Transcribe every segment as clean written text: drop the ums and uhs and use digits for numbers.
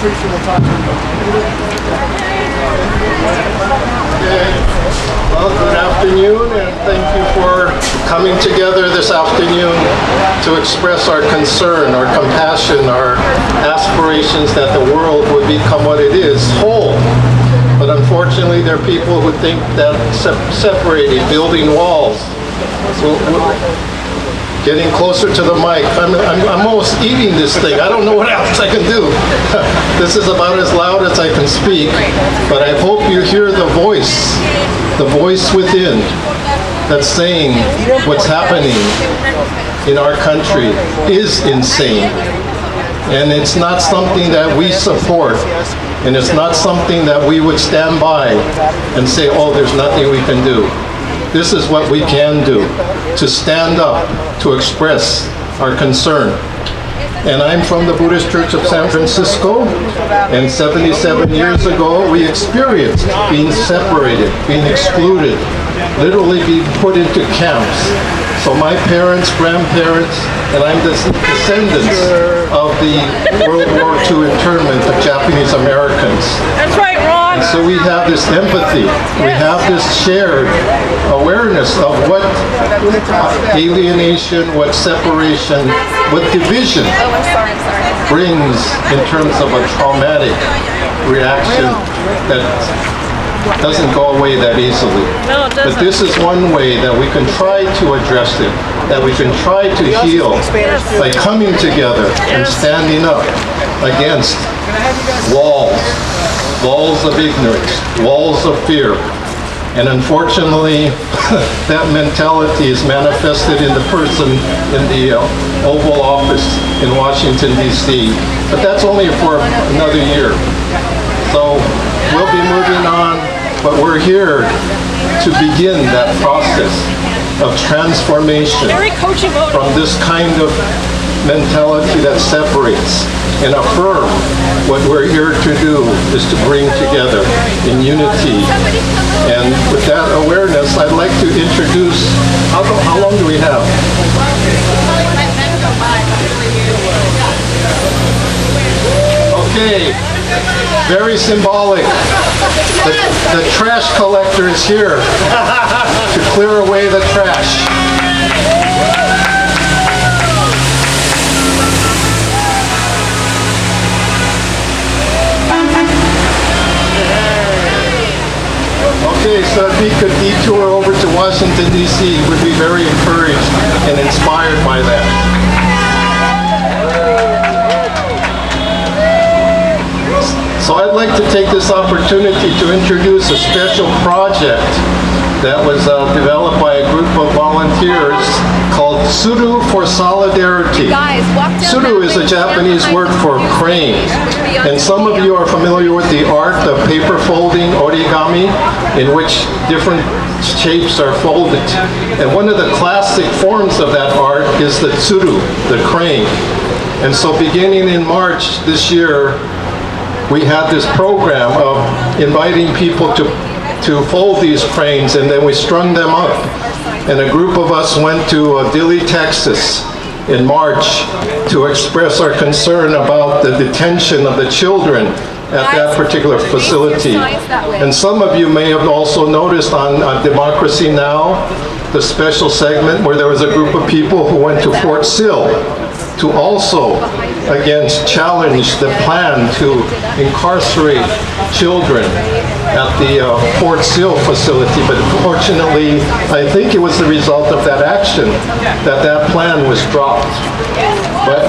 preacher will talk to you. Well, good afternoon, and thank you for coming together this afternoon to express our concern, our compassion, our aspirations that the world would become what it is, whole. But unfortunately, there are people who think that separating, building walls, getting closer to the mic. I'm almost eating this thing. I don't know what else I can do. This is about as loud as I can speak, but I hope you hear the voice within that's saying what's happening in our country is insane. And it's not something that we support. And it's not something that we would stand by and say, oh, there's nothing we can do. This is what we can do, to stand up, to express our concern. And I'm from the Buddhist Church of San Francisco, and 77 years ago we experienced being separated, being excluded, literally being put into camps. So my parents, grandparents, and I'm the descendants of the World War II internment of Japanese Americans. That's right, Ron. And so we have this empathy, we have this shared awareness of what alienation, what separation, what division brings in terms of a traumatic reaction that doesn't go away that easily. No, it doesn't. But this is one way that we can try to address it, that we can try to heal by coming together and standing up against walls of ignorance, walls of fear. And unfortunately, that mentality is manifested in the person in the Oval Office in Washington, D.C. But that's only for another year. So we'll be moving on, but we're here to begin that process of transformation from this kind of mentality that separates and affirm what we're here to do is to bring together in unity. And with that awareness, I'd like to introduce, how long do we have? Okay, very symbolic. The trash collector is here to clear away the trash. Okay, so if he could detour over to Washington, D.C., we'd be very encouraged and inspired by that. So I'd like to take this opportunity to introduce a special project that was developed by a group of volunteers called Suru for Solidarity. Suru is a Japanese word for crane. And some of you are familiar with the art of paper folding, origami, in which different shapes are folded. And one of the classic forms of that art is the tsuru, the crane. And so beginning in March this year, we had this program of inviting people to fold these cranes, and then we strung them up. And a group of us went to Dilley, Texas in March to express our concern about the detention of the children at that particular facility. And some of you may have also noticed on Democracy Now! The special segment where there was a group of people who went to Fort Sill to also, again, challenge the plan to incarcerate children at the Fort Sill facility. But fortunately, I think it was the result of that action that that plan was dropped. But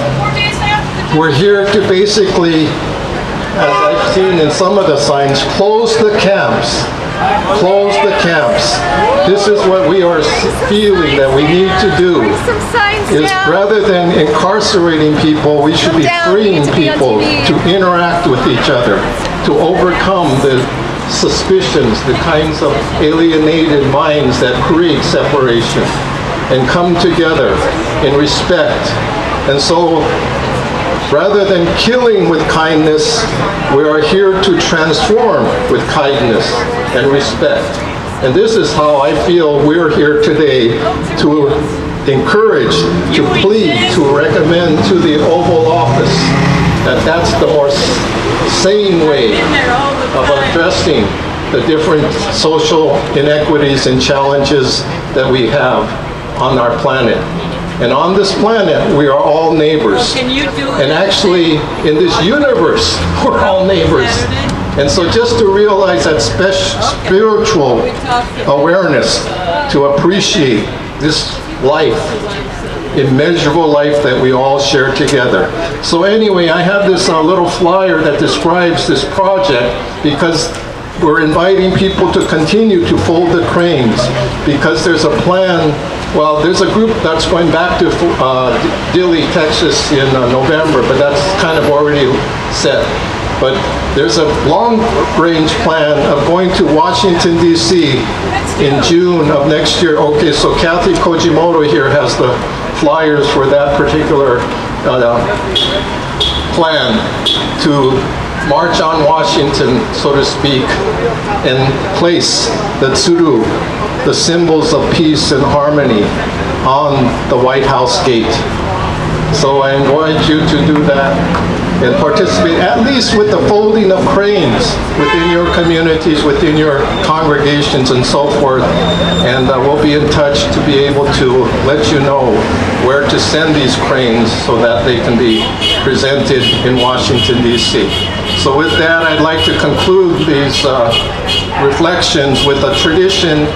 we're here to basically, as I've seen in some of the signs, close the camps. Close the camps. This is what we are feeling that we need to do. Is rather than incarcerating people, we should be freeing people to interact with each other, to overcome the suspicions, the kinds of alienated minds that create separation, and come together in respect. And so, rather than killing with kindness, we are here to transform with kindness and respect. And this is how I feel we're here today, to encourage, to plead, to recommend to the Oval Office that that's the more sane way of addressing the different social inequities and challenges that we have on our planet. And on this planet, we are all neighbors. And actually, in this universe, we're all neighbors. And so just to realize that spiritual awareness, to appreciate this life, immeasurable life that we all share together. So anyway, I have this little flyer that describes this project, because we're inviting people to continue to fold the cranes, because there's a plan. Well, there's a group that's going back to Dilley, Texas in November, but that's kind of already set. But there's a long-range plan of going to Washington, D.C. in June of next year. Okay, so Kathy Kojimoto here has the flyers for that particular plan to march on Washington, so to speak, and place the tsuru, the symbols of peace and harmony, on the White House gate. So I invite you to do that and participate, at least with the folding of cranes within your communities, within your congregations and so forth. And we'll be in touch to be able to let you know where to send these cranes so that they can be presented in Washington, D.C. So with that, I'd like to conclude these reflections with a tradition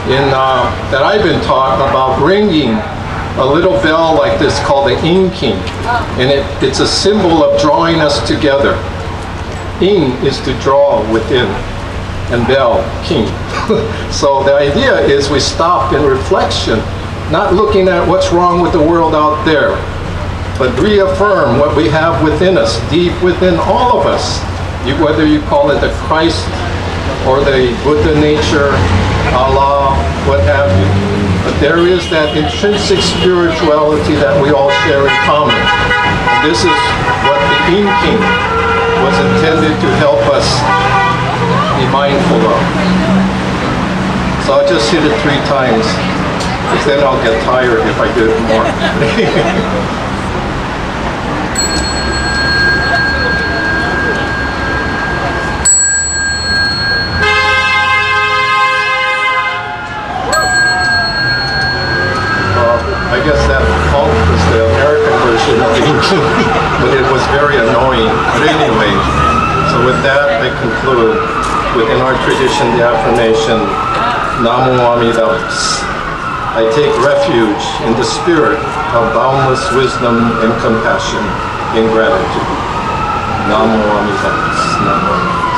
that I've been taught about ringing a little bell like this called the inking. And it's a symbol of drawing us together. In is to draw within, and bell, king. So the idea is we stop in reflection, not looking at what's wrong with the world out there, but reaffirm what we have within us, deep within all of us. Whether you call it the Christ or the Buddha nature, Allah, what have you. But there is that intrinsic spirituality that we all share in common. And this is what the inking was intended to help us be mindful of. So I'll just hit it 3 times, because then I'll get tired if I do it more. I guess that cult was the American version of the inking, but it was very annoying. But anyway, so with that, I conclude within our tradition the affirmation, Namo Amida Butsu. I take refuge in the spirit of boundless wisdom and compassion in gratitude. Namo Amida Butsu. Namo.